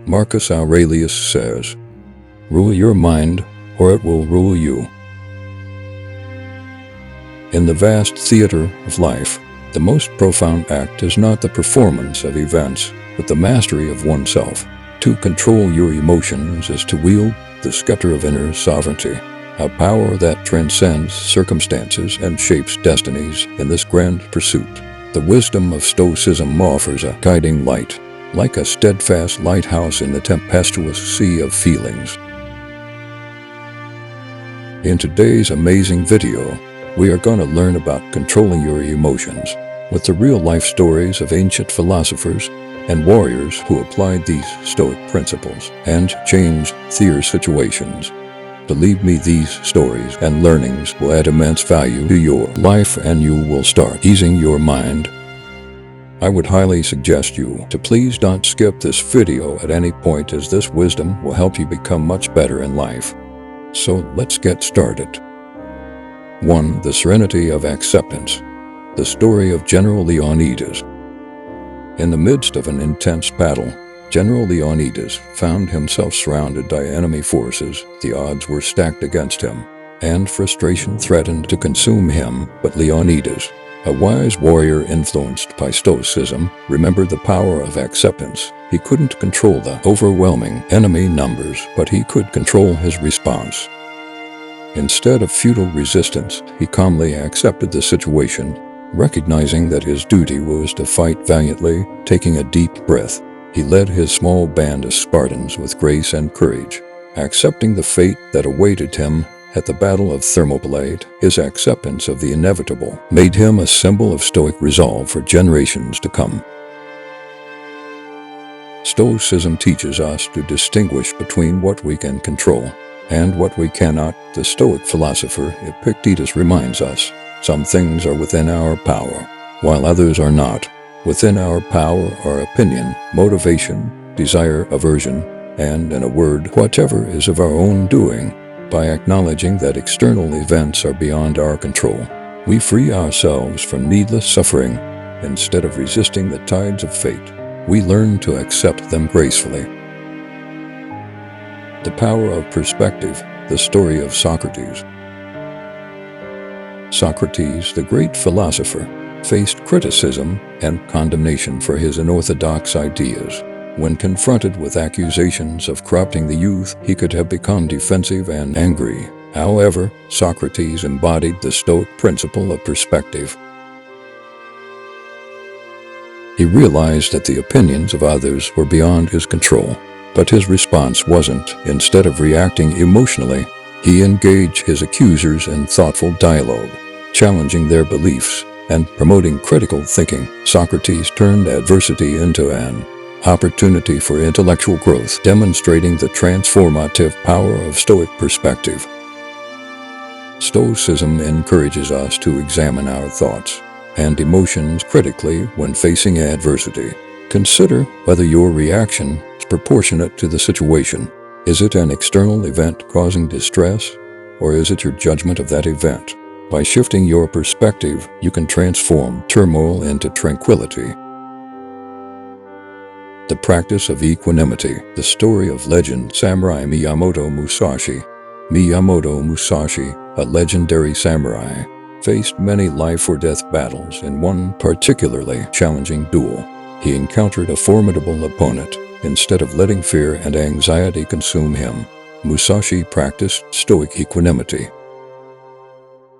Marcus Aurelius says, "Rule your mind, or it will rule you." In the vast theater of life, the most profound act is not the performance of events, but the mastery of oneself. To control your emotions is to wield the scepter of inner sovereignty, a power that transcends circumstances and shapes destinies. In this grand pursuit, the wisdom of Stoicism offers a guiding light, like a steadfast lighthouse in the tempestuous sea of feelings. In today's amazing video, we are going to learn about controlling your emotions with the real-life stories of ancient philosophers and warriors who applied these Stoic principles and changed their situations. Believe me, these stories and learnings will add immense value to your life, and you will start easing your mind. I would highly suggest you to please don't skip this video at any point, as this wisdom will help you become much better in life. So let's get started. 1. The serenity of acceptance. The story of General Leonidas. In the midst of an intense battle, General Leonidas found himself surrounded by enemy forces. The odds were stacked against him, and frustration threatened to consume him. But Leonidas, a wise warrior influenced by Stoicism, remembered the power of acceptance. He couldn't control the overwhelming enemy numbers, but he could control his response. Instead of futile resistance, he calmly accepted the situation, recognizing that his duty was to fight valiantly. Taking a deep breath, he led his small band of Spartans with grace and courage, accepting the fate that awaited him at the Battle of Thermopylae. His acceptance of the inevitable made him a symbol of Stoic resolve for generations to come. Stoicism teaches us to distinguish between what we can control and what we cannot. The Stoic philosopher Epictetus reminds us, some things are within our power, while others are not. Within our power are opinion, motivation, desire, aversion, and, in a word, whatever is of our own doing. By acknowledging that external events are beyond our control, we free ourselves from needless suffering. Instead of resisting the tides of fate, we learn to accept them gracefully. The power of perspective. The story of Socrates. Socrates, the great philosopher, faced criticism and condemnation for his unorthodox ideas. When confronted with accusations of corrupting the youth, he could have become defensive and angry. However, Socrates embodied the Stoic principle of perspective. He realized that the opinions of others were beyond his control, but his response wasn't. Instead of reacting emotionally, he engaged his accusers in thoughtful dialogue, challenging their beliefs and promoting critical thinking. Socrates turned adversity into an opportunity for intellectual growth, demonstrating the transformative power of Stoic perspective. Stoicism encourages us to examine our thoughts and emotions critically when facing adversity. Consider whether your reaction is proportionate to the situation. Is it an external event causing distress, or is it your judgment of that event? By shifting your perspective, you can transform turmoil into tranquility. The practice of equanimity. The story of legend samurai Miyamoto Musashi. Miyamoto Musashi, a legendary samurai, faced many life-or-death battles. In one particularly challenging duel, he encountered a formidable opponent. Instead of letting fear and anxiety consume him, Musashi practiced Stoic equanimity.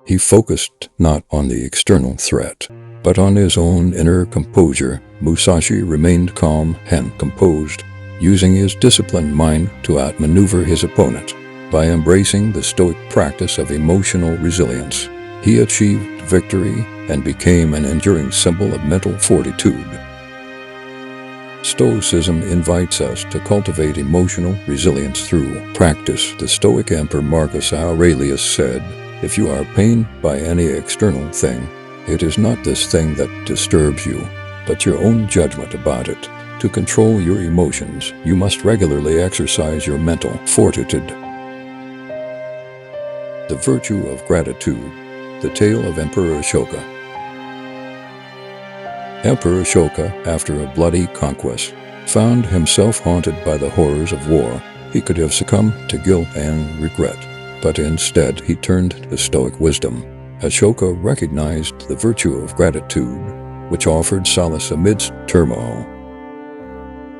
He focused not on the external threat, but on his own inner composure. Musashi remained calm and composed, using his disciplined mind to outmaneuver his opponent. By embracing the Stoic practice of emotional resilience, he achieved victory and became an enduring symbol of mental fortitude. Stoicism invites us to cultivate emotional resilience through practice. The Stoic Emperor Marcus Aurelius said, "If you are pained by any external thing, it is not this thing that disturbs you, but your own judgment about it. To control your emotions, you must regularly exercise your mental fortitude." The virtue of gratitude. The tale of Emperor Ashoka. Emperor Ashoka, after a bloody conquest, found himself haunted by the horrors of war. He could have succumbed to guilt and regret, but instead he turned to Stoic wisdom. Ashoka recognized the virtue of gratitude, which offered solace amidst turmoil.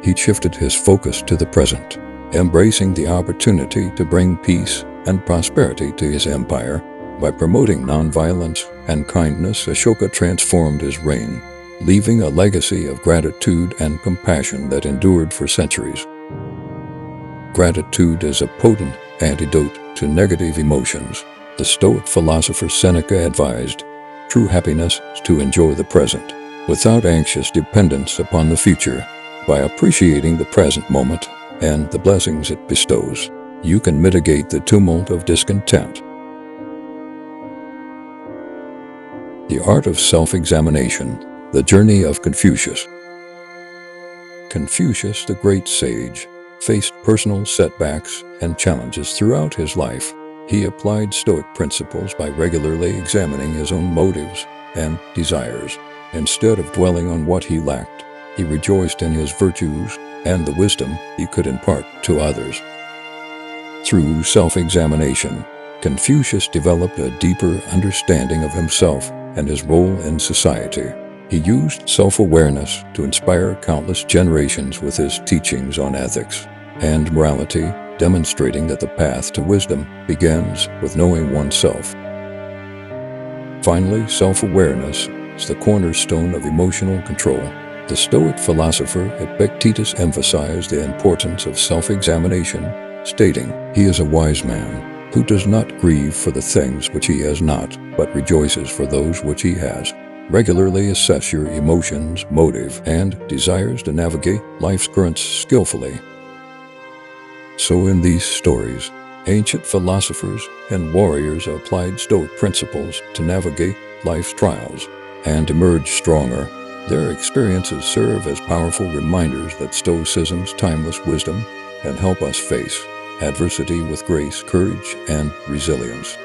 He shifted his focus to the present, embracing the opportunity to bring peace and prosperity to his empire. By promoting nonviolence and kindness, Ashoka transformed his reign, leaving a legacy of gratitude and compassion that endured for centuries. Gratitude is a potent antidote to negative emotions. The Stoic philosopher Seneca advised, true happiness is to enjoy the present, without anxious dependence upon the future. By appreciating the present moment and the blessings it bestows, you can mitigate the tumult of discontent. The Art of Self-Examination, the Journey of Confucius. Confucius, the great sage, faced personal setbacks and challenges throughout his life. He applied Stoic principles by regularly examining his own motives and desires. Instead of dwelling on what he lacked, he rejoiced in his virtues and the wisdom he could impart to others. Through self-examination, Confucius developed a deeper understanding of himself and his role in society. He used self-awareness to inspire countless generations with his teachings on ethics and morality, demonstrating that the path to wisdom begins with knowing oneself. Finally, self-awareness is the cornerstone of emotional control. The Stoic philosopher Epictetus emphasized the importance of self-examination, stating, "He is a wise man who does not grieve for the things which he has not, but rejoices for those which he has." Regularly assess your emotions, motive, and desires to navigate life's currents skillfully. So in these stories, ancient philosophers and warriors applied Stoic principles to navigate life's trials and emerge stronger. Their experiences serve as powerful reminders that Stoicism's timeless wisdom can help us face adversity with grace, courage, and resilience.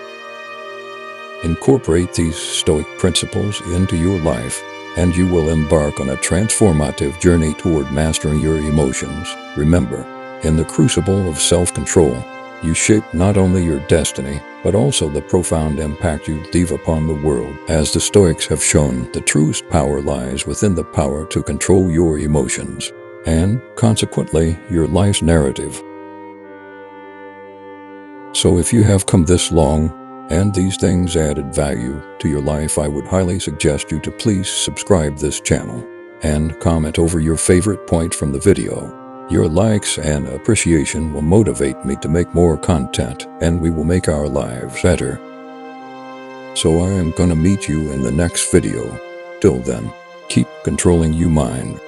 Incorporate these Stoic principles into your life, and you will embark on a transformative journey toward mastering your emotions. Remember, in the crucible of self-control, you shape not only your destiny, but also the profound impact you leave upon the world. As the Stoics have shown, the truest power lies within the power to control your emotions, and consequently, your life's narrative. So if you have come this long, and these things added value to your life, I would highly suggest you to please subscribe this channel and comment over your favorite point from the video. Your likes and appreciation will motivate me to make more content, and we will make our lives better. So I am going to meet you in the next video. Till then, keep controlling your mind.